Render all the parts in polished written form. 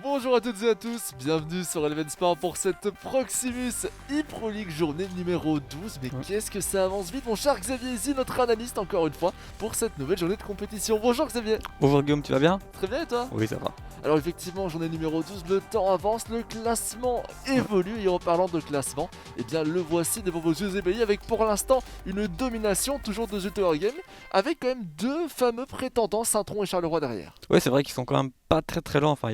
Bonjour à toutes et à tous, bienvenue sur Eleven Sport pour cette Proximus ePro League journée numéro 12. Mais qu'est-ce que ça avance vite, mon cher Xavier ici, notre analyste encore une fois pour cette nouvelle journée de compétition. Bonjour Xavier. Bonjour Guillaume, tu vas bien? Très bien et toi? Oui, ça va. Alors effectivement, journée numéro 12, le temps avance, le classement évolue. Et en parlant de classement, eh bien le voici devant vos yeux ébahis avec pour l'instant une domination toujours de Zult Wargame, avec quand même deux fameux prétendants, Saint-Tron et Charleroi derrière. Oui, c'est vrai qu'ils sont quand même pas très loin. Enfin,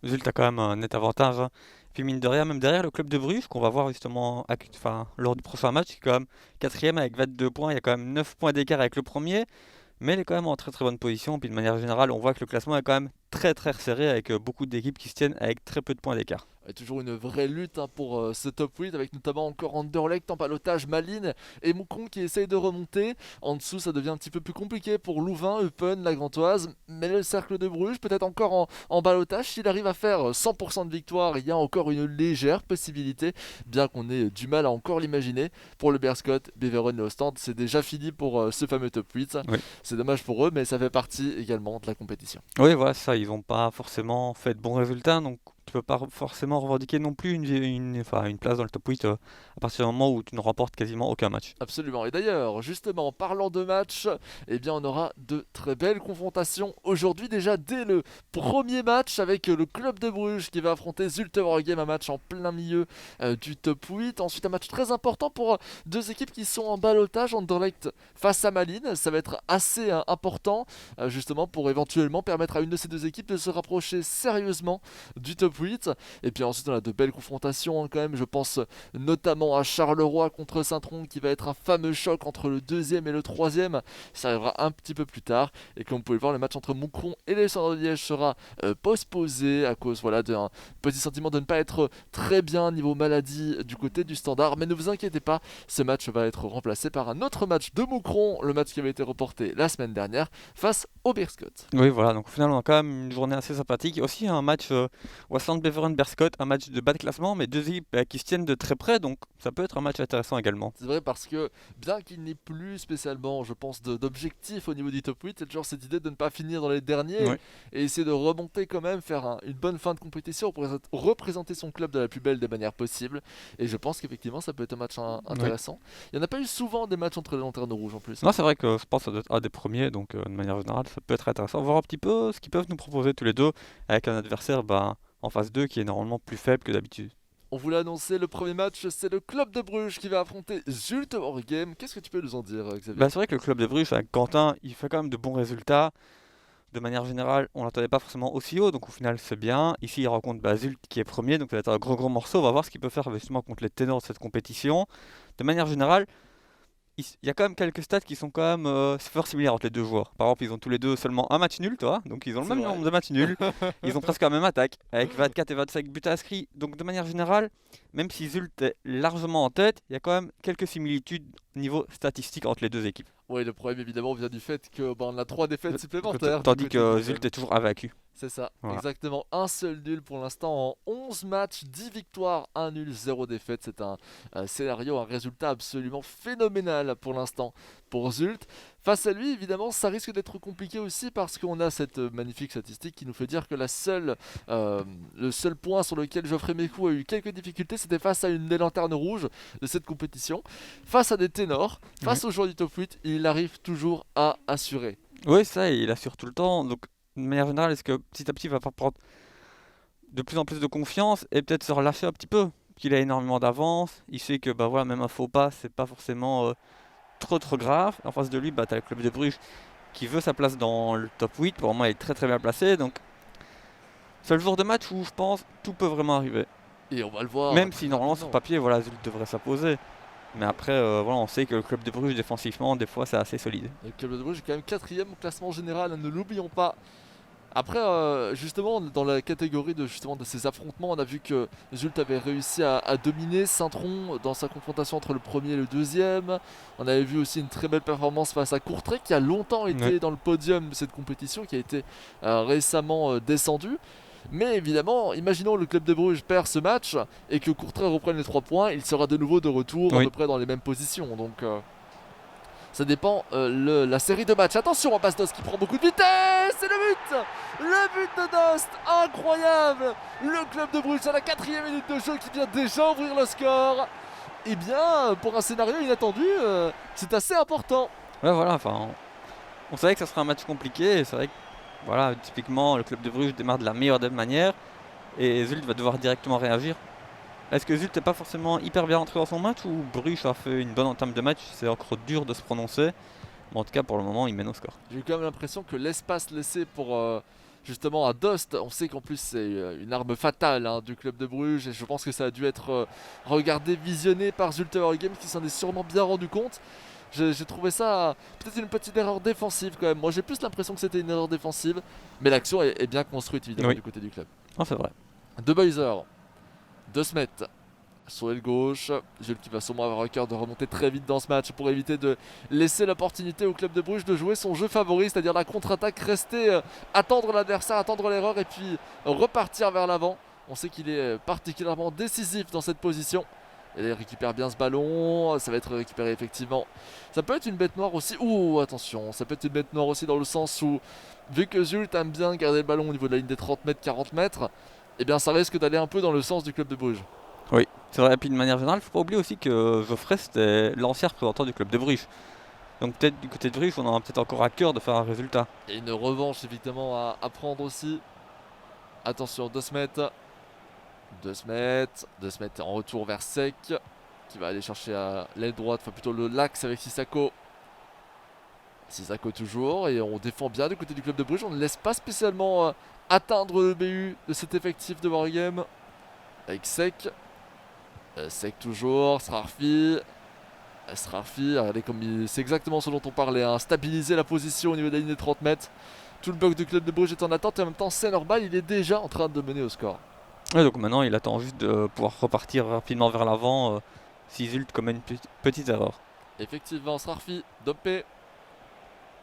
Zult a quand même un net avantage, hein. Puis mine de rien, même derrière le club de Bruges, qu'on va voir justement lors du prochain match, qui est quand même quatrième avec 22 points. Il y a quand même 9 points d'écart avec le premier. Mais il est quand même en très bonne position. Puis de manière générale, on voit que le classement est quand même très resserré avec beaucoup d'équipes qui se tiennent avec très peu de points d'écart. Et toujours une vraie lutte pour ce top 8 avec notamment encore Anderlecht en ballottage, Malines et Moucron qui essayent de remonter. En dessous ça devient un petit peu plus compliqué pour Louvain, Eupen, la Gantoise, mais le cercle de Bruges peut-être encore en ballottage. S'il arrive à faire 100% de victoire, il y a encore une légère possibilité, bien qu'on ait du mal à encore l'imaginer. Pour le Berscott, Beveren et Ostende, c'est déjà fini pour ce fameux top 8. Oui. C'est dommage pour eux, mais ça fait partie également de la compétition. Oui, voilà, ça, ils n'ont pas forcément fait de bons résultats, donc tu peux pas forcément revendiquer non plus une place dans le top 8 à partir du moment où tu ne remportes quasiment aucun match. Absolument. Et d'ailleurs, justement, parlant de match, eh bien, on aura de très belles confrontations aujourd'hui. Déjà, dès le premier match avec le club de Bruges qui va affronter Zulte Waregem, un match en plein milieu du top 8. Ensuite, un match très important pour deux équipes qui sont en ballottage. Anderlecht face à Malines. Ça va être assez important, justement, pour éventuellement permettre à une de ces deux équipes de se rapprocher sérieusement du top 8. Et puis ensuite, on a de belles confrontations quand même. Je pense notamment à Charleroi contre Saint-Tron qui va être un fameux choc entre le deuxième et le troisième. Ça arrivera un petit peu plus tard. Et comme vous pouvez le voir, le match entre Moucron et les Standards de Liège sera postposé à cause d'un petit sentiment de ne pas être très bien niveau maladie du côté du Standard. Mais ne vous inquiétez pas, ce match va être remplacé par un autre match de Moucron, le match qui avait été reporté la semaine dernière face au Berscott. Oui, voilà, donc au final, on a quand même une journée assez sympathique. Aussi un match Westland Beveren Berscott, un match de bas de classement, mais deux équipes qui se tiennent de très près, donc ça peut être un match intéressant également. C'est vrai parce que bien qu'il n'y ait plus spécialement, je pense, d'objectif au niveau du top 8, c'est toujours cette idée de ne pas finir dans les derniers et essayer de remonter quand même, faire une bonne fin de compétition pour représenter son club de la plus belle des manières possibles. Et je pense qu'effectivement ça peut être un match intéressant. Il n'y en a pas eu souvent des matchs entre les lanternes rouges en plus. Non, c'est vrai que je pense que ça doit être un des premiers, donc de manière générale ça peut être intéressant. On va voir un petit peu ce qu'ils peuvent nous proposer tous les deux avec un adversaire en phase 2 qui est normalement plus faible que d'habitude. On vous l'a annoncé, le premier match, c'est le club de Bruges qui va affronter Zulte Waregem. Qu'est-ce que tu peux nous en dire, Xavier? C'est vrai que le club de Bruges, avec Quentin, il fait quand même de bons résultats. De manière générale, on l'attendait pas forcément aussi haut, donc au final c'est bien. Ici, il rencontre Zulte qui est premier, donc ça va être un gros morceau. On va voir ce qu'il peut faire justement contre les ténors de cette compétition. De manière générale, il y a quand même quelques stats qui sont quand même fort similaires entre les deux joueurs. Par exemple, ils ont tous les deux seulement un match nul, toi. Donc ils ont le même nombre de matchs nuls. Ils ont presque la même attaque, avec 24 et 25 buts inscrits. Donc de manière générale, même si Zulte est largement en tête, il y a quand même quelques similitudes au niveau statistique entre les deux équipes. Oui, le problème évidemment vient du fait qu'on a 3 défaites supplémentaires. Tandis que Zulte est toujours invaincu. C'est ça, Voilà. exactement. Un seul nul pour l'instant en 11 matchs, 10 victoires, 1 nul, 0 défaite. C'est un scénario, un résultat absolument phénoménal pour l'instant pour Zulte. Face à lui, évidemment, ça risque d'être compliqué aussi parce qu'on a cette magnifique statistique qui nous fait dire que le seul point sur lequel Geoffrey Mécou a eu quelques difficultés, c'était face à une des lanternes rouges de cette compétition. Face à des ténors, face aux joueurs du top 8, il arrive toujours à assurer. Oui, ça, il assure tout le temps. Donc, de manière générale, est-ce que petit à petit, il va pas prendre de plus en plus de confiance et peut-être se relâcher un petit peu? Qu'il a énormément d'avance. Il sait que même un faux pas, c'est pas forcément trop grave. En face de lui, tu as le club de Bruges qui veut sa place dans le top 8. Pour moi, il est très bien placé. Donc, c'est le jour de match où je pense tout peut vraiment arriver. Et on va le voir. Même si normalement sur papier, Zulte devrait s'imposer. Mais après, on sait que le club de Bruges défensivement, des fois, c'est assez solide. Le club de Bruges est quand même 4ème au classement général, ne l'oublions pas. Après, justement, dans la catégorie de ces affrontements, on a vu que Zult avait réussi à dominer Saint-Tron dans sa confrontation entre le premier et le deuxième. On avait vu aussi une très belle performance face à Courtrai, qui a longtemps Ouais. été dans le podium de cette compétition, qui a été récemment descendu. Mais évidemment, imaginons le club de Bruges perd ce match et que Courtrai reprenne les 3 points, il sera de nouveau de retour à Oui. peu près dans les mêmes positions. Donc ça dépend la série de matchs. Attention, en passe Dost qui prend beaucoup de vitesse. C'est le but. Le but de Dost. Incroyable. Le club de Bruges à la 4ème minute de jeu qui vient déjà ouvrir le score. Eh bien, pour un scénario inattendu, c'est assez important. Ouais, voilà, enfin, on savait que ça serait un match compliqué, et c'est vrai que, voilà, typiquement, le club de Bruges démarre de la meilleure des manières, et Zult va devoir directement réagir. Est-ce que Zult n'est pas forcément hyper bien entré dans son match, ou Bruges a fait une bonne entame de match? C'est encore dur de se prononcer, mais en tout cas, pour le moment, il mène au score. J'ai eu quand même l'impression que l'espace laissé pour justement à Dost, on sait qu'en plus c'est une arme fatale hein, du club de Bruges et je pense que ça a dû être regardé, visionné par Zulte Waregem qui s'en est sûrement bien rendu compte. J'ai trouvé ça peut-être une petite erreur défensive quand même. Moi j'ai plus l'impression que c'était une erreur défensive, mais l'action est bien construite évidemment Oui. du côté du club. Non, c'est vrai. De Buyser, De Smet sur l'aile gauche. Jules qui va sûrement avoir à cœur de remonter très vite dans ce match pour éviter de laisser l'opportunité au club de Bruges de jouer son jeu favori, c'est-à-dire la contre-attaque, rester, attendre l'adversaire, attendre l'erreur et puis repartir vers l'avant. On sait qu'il est particulièrement décisif dans cette position. Et il récupère bien ce ballon, ça va être récupéré effectivement. Ça peut être une bête noire aussi. Ouh, attention, ça peut être une bête noire aussi dans le sens où, vu que Zult aime bien garder le ballon au niveau de la ligne des 30 mètres, 40 mètres, eh bien ça risque d'aller un peu dans le sens du club de Bruges. Oui, c'est vrai. Et puis de manière générale, il ne faut pas oublier aussi que Geoffrey, c'était l'ancien représentant du club de Bruges. Donc peut-être du côté de Bruges, on aura peut-être encore à cœur de faire un résultat. Et une revanche évidemment à prendre aussi. Attention, 2 mètres. 2 mètres. 2 mètres en retour vers Sec. Qui va aller chercher à l'aile droite, enfin plutôt l'axe avec Sissako. Sissako toujours. Et on défend bien du côté du club de Bruges. On ne laisse pas spécialement atteindre le BU de cet effectif de Waregem. Avec Sec. Sec toujours. Srarfi. Srarfi, regardez comme c'est exactement ce dont on parlait. Hein. Stabiliser la position au niveau de la ligne des 30 mètres. Tout le bloc du club de Bruges est en attente et en même temps c'est normal, il est déjà en train de mener au score. Ouais, donc maintenant, il attend juste de pouvoir repartir rapidement vers l'avant si Zult commet une petite erreur. Effectivement, Srarfi, Dompé.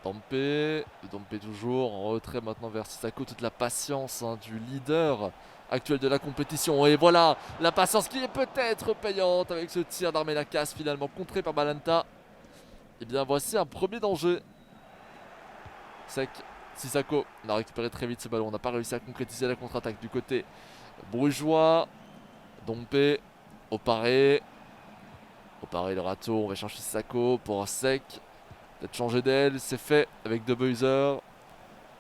Dompé toujours en retrait maintenant vers Sissako. Toute la patience hein, du leader actuel de la compétition. Et voilà, la patience qui est peut-être payante avec ce tir d'Armé Lacasse finalement contré par Balanta. Et bien voici un premier danger. Sec, Sissako, on a récupéré très vite ce ballon. On n'a pas réussi à concrétiser la contre-attaque du côté brugeois. Dompé, Oparé. Oparé le râteau, on va chercher Sissako pour Sec. Peut-être changer d'aile, c'est fait avec De Buyser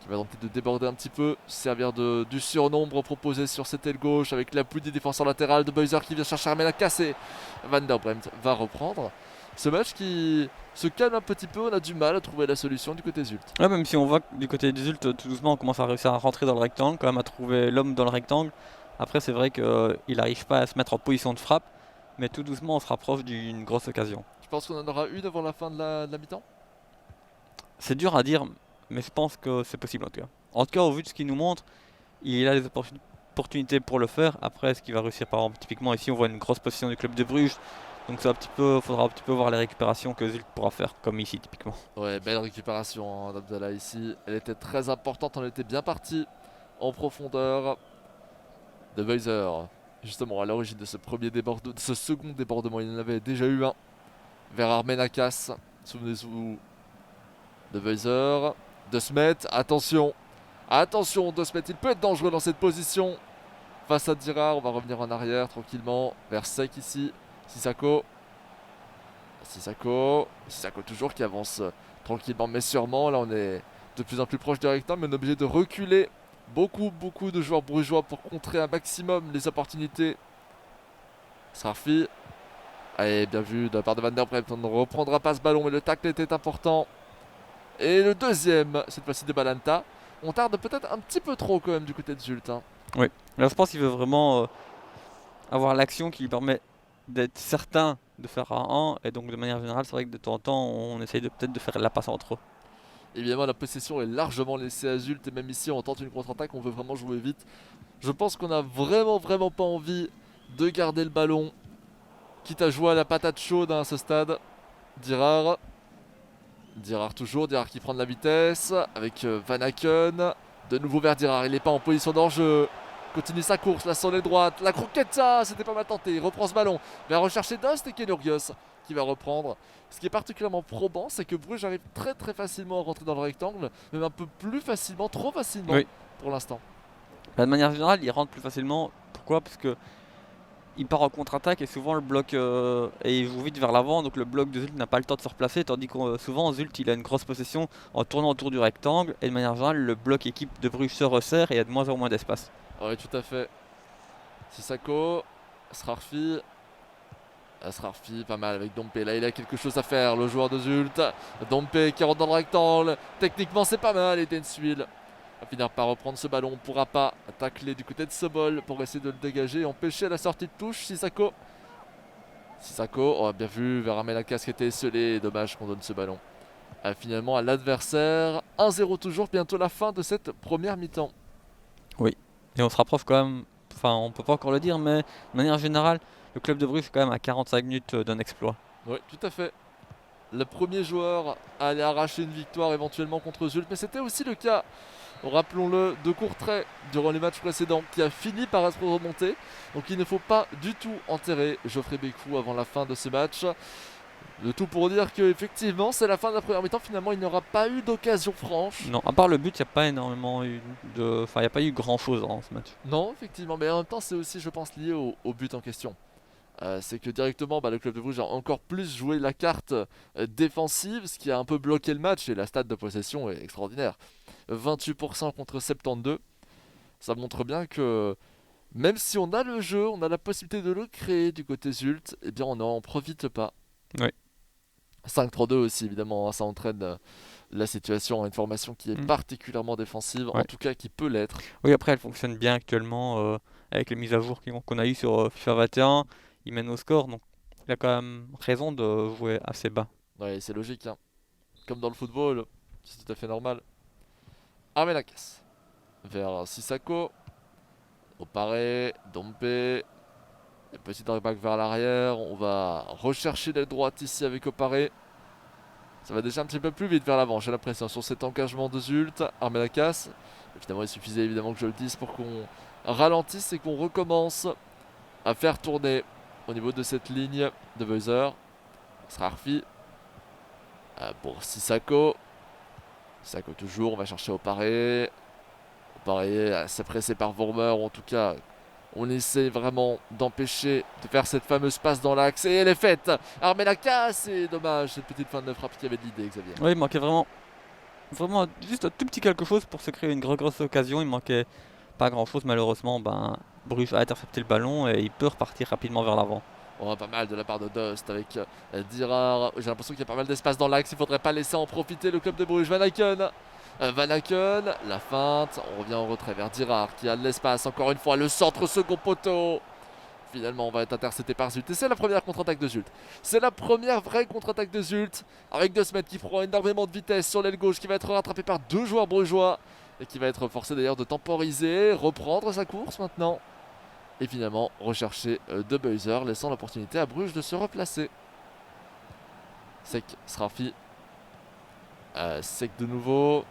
qui va tenter de déborder un petit peu, servir du surnombre proposé sur cette aile gauche avec l'appui des défenseurs latérales. De Buyser qui vient chercher Armel à casser. Van der Bremt va reprendre ce match qui se calme un petit peu. On a du mal à trouver la solution du côté Zult. Ouais, même si on voit que du côté des Zult, tout doucement, on commence à réussir à rentrer dans le rectangle, quand même à trouver l'homme dans le rectangle. Après, c'est vrai qu'il n'arrive pas à se mettre en position de frappe, mais tout doucement, on se rapproche d'une grosse occasion. Je pense qu'on en aura une avant la fin de la mi-temps. C'est dur à dire, mais je pense que c'est possible en tout cas. En tout cas, au vu de ce qu'il nous montre, il a les opportunités pour le faire. Après, est-ce qu'il va réussir? Par exemple, typiquement ici, on voit une grosse position du club de Bruges. Donc ça faudra un petit peu voir les récupérations que Zult pourra faire, comme ici typiquement. Ouais, belle récupération hein, d'Abdallah ici. Elle était très importante, on était bien parti en profondeur. De Weiser, justement à l'origine de ce de ce second débordement, il en avait déjà eu un vers Armenakas. Souvenez-vous de Weiser, De Smet, attention, attention De Smet, il peut être dangereux dans cette position face à Dirard. On va revenir en arrière tranquillement vers Sek ici. Sissako, Sissako toujours qui avance tranquillement mais sûrement. Là on est de plus en plus proche du rectangle, mais on est obligé de reculer. Beaucoup de joueurs brugeois pour contrer un maximum les opportunités. Srarfi. Allez, bien vu de la part de Van der Bremt. On ne reprendra pas ce ballon, mais le tacle était important. Et le deuxième, cette fois-ci de Balanta. On tarde peut-être un petit peu trop quand même du côté de Zult. Hein. Oui, là je pense qu'il veut vraiment avoir l'action qui lui permet d'être certain de faire un 1. Et donc de manière générale, c'est vrai que de temps en temps, on essaye peut-être de faire la passe entre eux. Évidemment, la possession est largement laissée à Zult et même ici, on tente une contre-attaque, on veut vraiment jouer vite. Je pense qu'on a vraiment pas envie de garder le ballon, quitte à jouer à la patate chaude à ce stade. Dirard. Dirard toujours, Dirard qui prend de la vitesse avec Van Aken. De nouveau vers Dirard, il n'est pas en position d'enjeu. Continue sa course, la sur les droites. La croquette, c'était pas mal tenté. Il reprend ce ballon. Il va rechercher Dost et Kenurgios qui va reprendre. Ce qui est particulièrement probant, c'est que Bruges arrive très facilement à rentrer dans le rectangle, même un peu plus facilement, trop facilement Oui. pour l'instant. Bah, de manière générale, il rentre plus facilement. Pourquoi? Parce que il part en contre-attaque et souvent le bloc et il joue vite vers l'avant, donc le bloc de Zult n'a pas le temps de se replacer, tandis que souvent Zult il a une grosse possession en tournant autour du rectangle et de manière générale le bloc équipe de Bruges se resserre et il y a de moins en moins d'espace. Oui, tout à fait. Sissako, Srarfi. Srarfi, pas mal avec Dompe. Là, il a quelque chose à faire, le joueur de Zult. Dompe qui rentre dans le rectangle. Techniquement, c'est pas mal. Et Denswil va finir par reprendre ce ballon. On ne pourra pas tacler du côté de Sobol pour essayer de le dégager et empêcher la sortie de touche. Sissako. Sissako, oh, bien vu, vers Amelakas qui était esselé. Dommage qu'on donne ce ballon. Finalement, à l'adversaire. 1-0 toujours, bientôt la fin de cette première mi-temps. Oui, et on se rapproche quand même, enfin on peut pas encore le dire, mais de manière générale, le club de Bruges est quand même à 45 minutes d'un exploit. Oui, tout à fait. Le premier joueur à aller arracher une victoire éventuellement contre Zult, mais c'était aussi le cas, rappelons-le, de Courtrai durant les matchs précédents, qui a fini par être remonté. Donc il ne faut pas du tout enterrer Geoffrey Bécou avant la fin de ce match. Le tout pour dire qu'effectivement c'est la fin de la première mi-temps, finalement il n'y aura pas eu d'occasion franche. Non, à part le but, il n'y a pas énormément eu de, enfin il n'y a pas eu grand chose dans ce match. Non, effectivement, mais en même temps c'est aussi je pense lié au but en question. C'est que directement le club de Bruges a encore plus joué la carte défensive, ce qui a un peu bloqué le match et la stat de possession est extraordinaire. 28% contre 72, ça montre bien que même si on a le jeu, on a la possibilité de le créer du côté Zult, eh bien on n'en profite pas. Oui. 5-3-2 aussi évidemment, hein, ça entraîne la situation à une formation qui est particulièrement défensive, en Ouais. tout cas qui peut l'être. Oui, après elle fonctionne bien actuellement avec les mises à jour qu'on a eues sur FIFA 21, il mène au score, donc il a quand même raison de jouer assez bas. Ouais, c'est logique, hein. Comme dans le football, c'est tout à fait normal. Armelakas vers Sissako. Oparé, Dompe. Petit dragback vers l'arrière. On va rechercher l'aile droite ici avec Oparé. Ça va déjà un petit peu plus vite vers l'avant, j'ai l'impression, sur cet engagement de Zult. Armelakas. Finalement, il suffisait évidemment que je le dise pour qu'on ralentisse et qu'on recommence à faire tourner au niveau de cette ligne de buzzer. Srarfi pour Sissako. Sissako toujours, on va chercher Oparé. Oparé assez pressé par Vormer, ou en tout cas on essaie vraiment d'empêcher de faire cette fameuse passe dans l'axe et elle est faite. Armelakas, c'est dommage cette petite fin de frappe qui avait de l'idée, Xavier. Oui, il manquait vraiment juste un tout petit quelque chose pour se créer une grosse occasion, il manquait pas grand chose malheureusement, Bruges a intercepté le ballon et il peut repartir rapidement vers l'avant. Oh, pas mal de la part de Dost avec Dirard. J'ai l'impression qu'il y a pas mal d'espace dans l'axe. Il faudrait pas laisser en profiter le club de Bruges. Van Aken. Van Aken, la feinte. On revient en retrait vers Dirard qui a de l'espace. Encore une fois, le centre second poteau. Finalement, on va être intercepté par Zult. Et c'est la première contre-attaque de Zult. C'est la première vraie contre-attaque de Zult. Avec Desmet qui prend énormément de vitesse sur l'aile gauche. Qui va être rattrapé par deux joueurs brugeois. Et qui va être forcé d'ailleurs de temporiser. Reprendre sa course maintenant. Et finalement rechercher de buzzer, laissant l'opportunité à Bruges de se replacer. Sek, Srarfi. Sek de nouveau.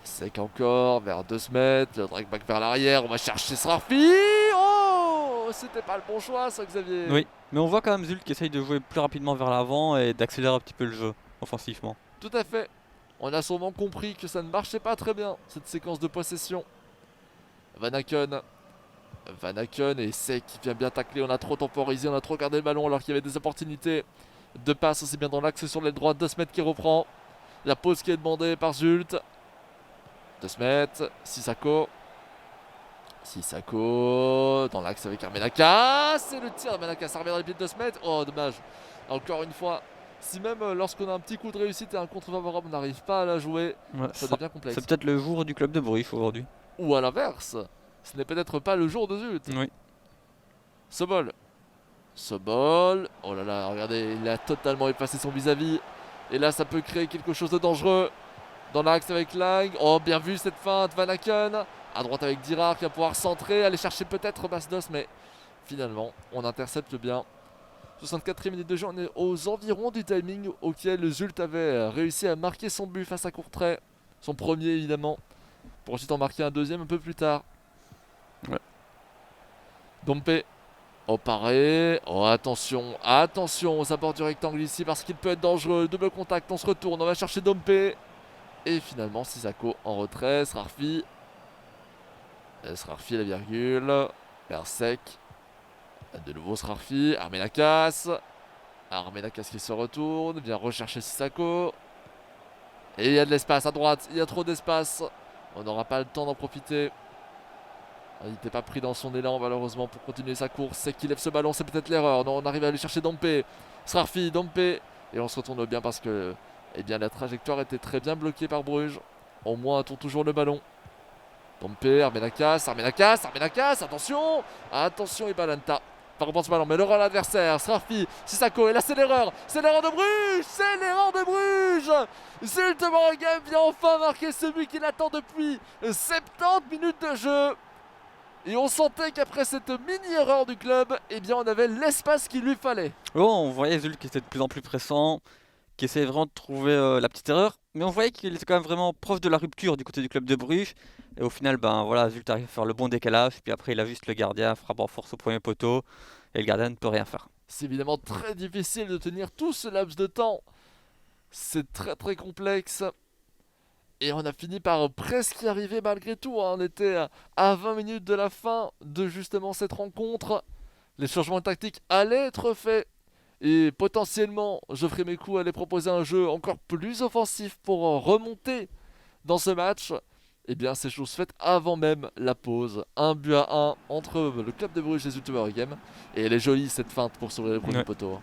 Sek encore, vers 2 mètres. Le drag back vers l'arrière, on va chercher Srarfi. Oh, c'était pas le bon choix ça, Xavier. Oui, mais on voit quand même Zult qui essaye de jouer plus rapidement vers l'avant et d'accélérer un petit peu le jeu offensivement. Tout à fait. On a sûrement compris que ça ne marchait pas très bien, cette séquence de possession. Van Aken. Van Aken et Sek qui vient bien tacler. On a trop temporisé, on a trop gardé le ballon alors qu'il y avait des opportunités de passe aussi bien dans l'axe sur l'aile droite. Desmet qui reprend. La pause qui est demandée par Zult. Desmet, Sissako. Sissako dans l'axe avec Armelakas. C'est le tir d'Armelakas. Ça revient dans les pieds de Desmet. Oh, dommage. Encore une fois, si même lorsqu'on a un petit coup de réussite et un contre favorable, on n'arrive pas à la jouer, Ouais, ça devient complexe. c'est peut-être le jour du club de Bruges aujourd'hui. Ou à l'inverse, ce n'est peut-être pas le jour de Zult. Oui. Sobol. Sobol. Oh là là, regardez, il a totalement effacé son vis-à-vis. Et là, ça peut créer quelque chose de dangereux. Dans l'axe avec Lang. Oh, bien vu cette feinte. Van Aken. À droite avec Dirard qui va pouvoir centrer. Aller chercher peut-être Bastos. Mais finalement, on intercepte bien. 64e minute de jeu. On est aux environs du timing auquel Zult avait réussi à marquer son but face à Courtrai. Son premier évidemment. Pour ensuite en marquer un deuxième un peu plus tard. Ouais. Dompe. Oh, pareil. Oh, attention. Attention aux abords du rectangle ici parce qu'il peut être dangereux. Double contact. On se retourne. On va chercher Dompe. Et finalement, Sissako en retrait. Srarfi. Srarfi la virgule. Persec. De nouveau Srarfi. Armenakas. Armenakas qui se retourne. Vient rechercher Sissako. Et il y a de l'espace à droite. Il y a trop d'espace. On n'aura pas le temps d'en profiter. Il n'était pas pris dans son élan malheureusement pour continuer sa course. C'est qu'il lève ce ballon. C'est peut-être l'erreur. Non, on arrive à aller chercher Dompe. Srarfi, Dompe. Et on se retourne bien parce que eh bien, la trajectoire était très bien bloquée par Bruges. Au moins, a-t-on toujours le ballon. Dompe, Armenakas, Armenakas, Armenakas. Attention. Attention et Balanta. Pas reprendre ce ballon, mais le rôle adversaire. Srarfi, Sissako. Et là, c'est l'erreur. C'est l'erreur de Bruges. C'est l'erreur de Bruges. Zulte Waregem vient enfin marquer ce but qu'il attend depuis 70 minutes de jeu. Et on sentait qu'après cette mini-erreur du club, eh bien, on avait l'espace qu'il lui fallait. Oh, on voyait Zult qui était de plus en plus pressant, qui essayait vraiment de trouver la petite erreur, mais on voyait qu'il était quand même vraiment proche de la rupture du côté du club de Bruges. Et au final, ben voilà, Zult arrive à faire le bon décalage, puis après il a juste le gardien, frappe en force au premier poteau, et le gardien ne peut rien faire. C'est évidemment très difficile de tenir tout ce laps de temps. C'est très très complexe. Et on a fini par presque y arriver malgré tout. On était à 20 minutes de la fin de justement cette rencontre. Les changements tactiques allaient être faits. Et potentiellement, Geoffrey Mécou allait proposer un jeu encore plus offensif pour remonter dans ce match. Eh bien, c'est chose faite avant même la pause. 1-1 entre le club de Bruges et Zulte Waregem. Et elle est jolie cette feinte pour sauver le premier poteau.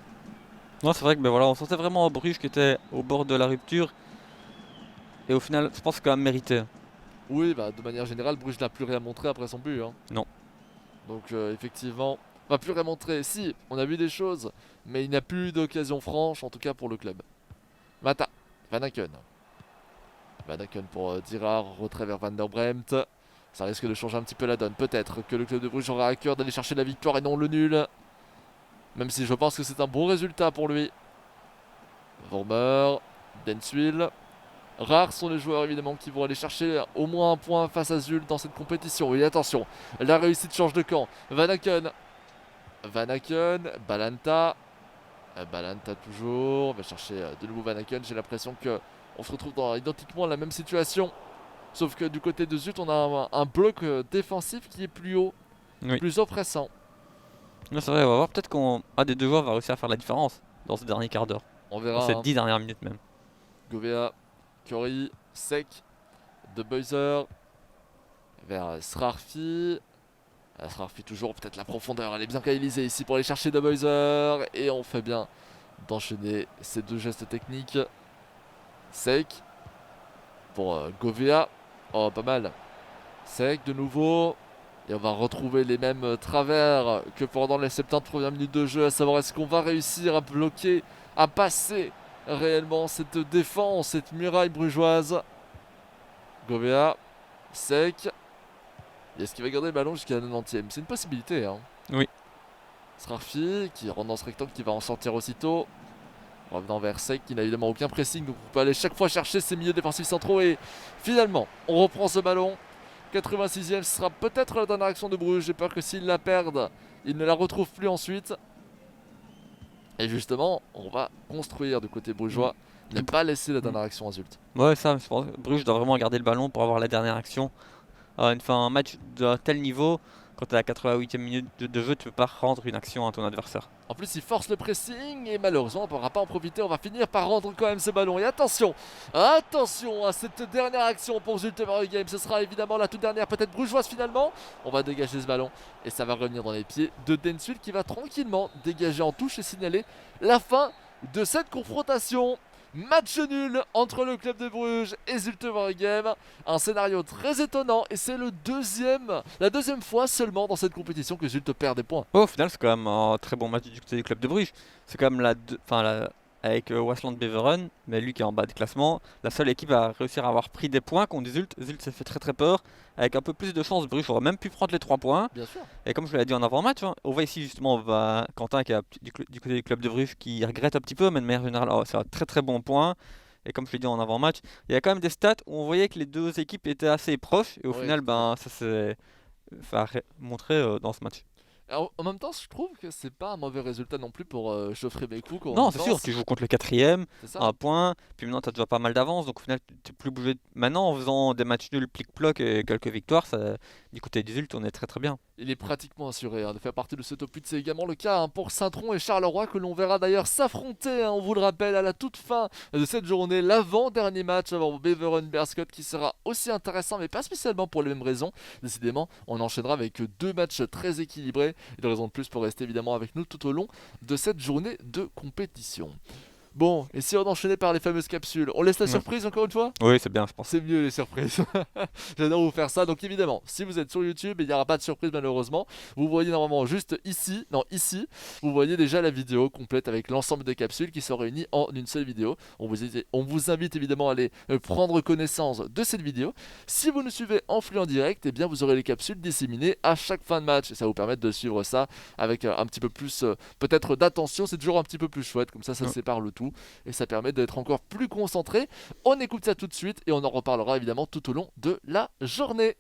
Non, c'est vrai que ben voilà, on sentait vraiment Bruges qui était au bord de la rupture. Et au final, je pense que c'est quand même mérité. Oui, bah, de manière générale, Bruges n'a plus rien montré après son but. Hein. Non. Donc effectivement, pas plus rien montré. Si, on a vu des choses, mais il n'y a plus eu d'occasion franche, en tout cas pour le club. Mata, Van Aken. Van Aken pour Dirard, retrait vers Van der Bremt. Ça risque de changer un petit peu la donne. Peut-être que le club de Bruges aura à cœur d'aller chercher la victoire et non le nul. Même si je pense que c'est un bon résultat pour lui. Vormer, Denswil. Rares sont les joueurs évidemment qui vont aller chercher au moins un point face à Zult dans cette compétition. Et attention, la réussite change de camp. Van Aken, Balanta. Balanta toujours. On va chercher de nouveau Van Aken. J'ai l'impression qu'on se retrouve dans identiquement la même situation. Sauf que du côté de Zult, on a un bloc défensif qui est plus haut, plus oppressant. Non, c'est vrai, on va voir peut-être qu'un des deux joueurs va réussir à faire la différence dans ce dernier quart d'heure. On verra. Dans ces 10 dernières minutes même. Govea, Curry, Sec, De Buyser vers Srarfi. Srarfi toujours, peut-être la profondeur, elle est bien réalisée ici pour aller chercher De Buyser. Et on fait bien d'enchaîner ces deux gestes techniques. Sec pour Govea. Oh, pas mal. Sec de nouveau. Et on va retrouver les mêmes travers que pendant les 70 premières minutes de jeu, à savoir est-ce qu'on va réussir à bloquer, à passer réellement cette défense, cette muraille brugeoise. Govea, Sec. Et est-ce qu'il va garder le ballon jusqu'à la 90e? C'est une possibilité. Hein. Oui. Srarfi qui rentre dans ce rectangle, qui va en sortir aussitôt. Revenant vers Sec qui n'a évidemment aucun pressing. Donc on peut aller chaque fois chercher ses milieux défensifs centraux. Et finalement, on reprend ce ballon. 86e, ce sera peut-être la dernière action de Bruges. J'ai peur que s'ils la perdent, ils ne la retrouvent plus ensuite. Et justement, on va construire du côté brugeois, ne pas laisser la dernière action à Zult. Ouais, ça, je pense que Bruges doit vraiment garder le ballon pour avoir la dernière action. Un match d'un tel niveau, quand tu es à la 88e minute de jeu, tu peux pas rendre une action à ton adversaire. En plus, il force le pressing et malheureusement, on ne pourra pas en profiter. On va finir par rendre quand même ce ballon. Et attention, attention à cette dernière action pour Zulte Waregem. Ce sera évidemment la toute dernière, peut-être brugeoise finalement. On va dégager ce ballon et ça va revenir dans les pieds de Denswil qui va tranquillement dégager en touche et signaler la fin de cette confrontation. Match nul entre le club de Bruges et Zulte Waregem. Un scénario très étonnant et c'est la deuxième fois seulement dans cette compétition que Zulte perd des points. Ouais, au final, c'est quand même un très bon match du côté du club de Bruges. C'est quand même avec Wasteland Beveren, mais lui qui est en bas du classement. La seule équipe à réussir à avoir pris des points contre Zult. Zult s'est fait très très peur. Avec un peu plus de chance, Bruges aurait même pu prendre les 3 points. Bien sûr. Et comme je l'ai dit en avant-match, hein, on voit ici justement Quentin qui est du côté du club de Bruges qui regrette un petit peu, mais de manière générale, c'est un très très bon point. Et comme je l'ai dit en avant-match, il y a quand même des stats où on voyait que les deux équipes étaient assez proches. Et au Oui, final, tout à fait. ça s'est montré dans ce match. Alors, en même temps, je trouve que c'est pas un mauvais résultat non plus pour Geoffrey Bécou quand on Non, y c'est sûr, pense. tu joues contre le quatrième, C'est ça. un point, puis maintenant tu as déjà pas mal d'avance, donc au final tu n'es plus bougé. Maintenant en faisant des matchs nuls, plic-ploc et quelques victoires, du côté des Zult, on est très très bien. Il est pratiquement assuré de faire partie de ce top 8. C'est également le cas pour Saint-Tron et Charleroi que l'on verra d'ailleurs s'affronter, on vous le rappelle, à la toute fin de cette journée. L'avant-dernier match avant Beveren-Berscott qui sera aussi intéressant, mais pas spécialement pour les mêmes raisons. Décidément, on enchaînera avec deux matchs très équilibrés. Et de raison de plus pour rester évidemment avec nous tout au long de cette journée de compétition. Bon, et si on enchaînait par les fameuses capsules, on laisse la Ouais. surprise encore une fois? Oui, c'est bien, je pense. C'est mieux les surprises. J'adore vous faire ça. Donc évidemment, si vous êtes sur YouTube, il n'y aura pas de surprise malheureusement. Vous voyez normalement juste ici, non ici, vous voyez déjà la vidéo complète avec l'ensemble des capsules qui sont réunies en une seule vidéo. On vous invite évidemment à aller prendre connaissance de cette vidéo. Si vous nous suivez en flux en direct, eh bien vous aurez les capsules disséminées à chaque fin de match. Et ça va vous permettre de suivre ça avec un petit peu plus peut-être d'attention. C'est toujours un petit peu plus chouette. Comme ça Ouais. sépare le tout. Et ça permet d'être encore plus concentré. On écoute ça tout de suite et on en reparlera évidemment tout au long de la journée.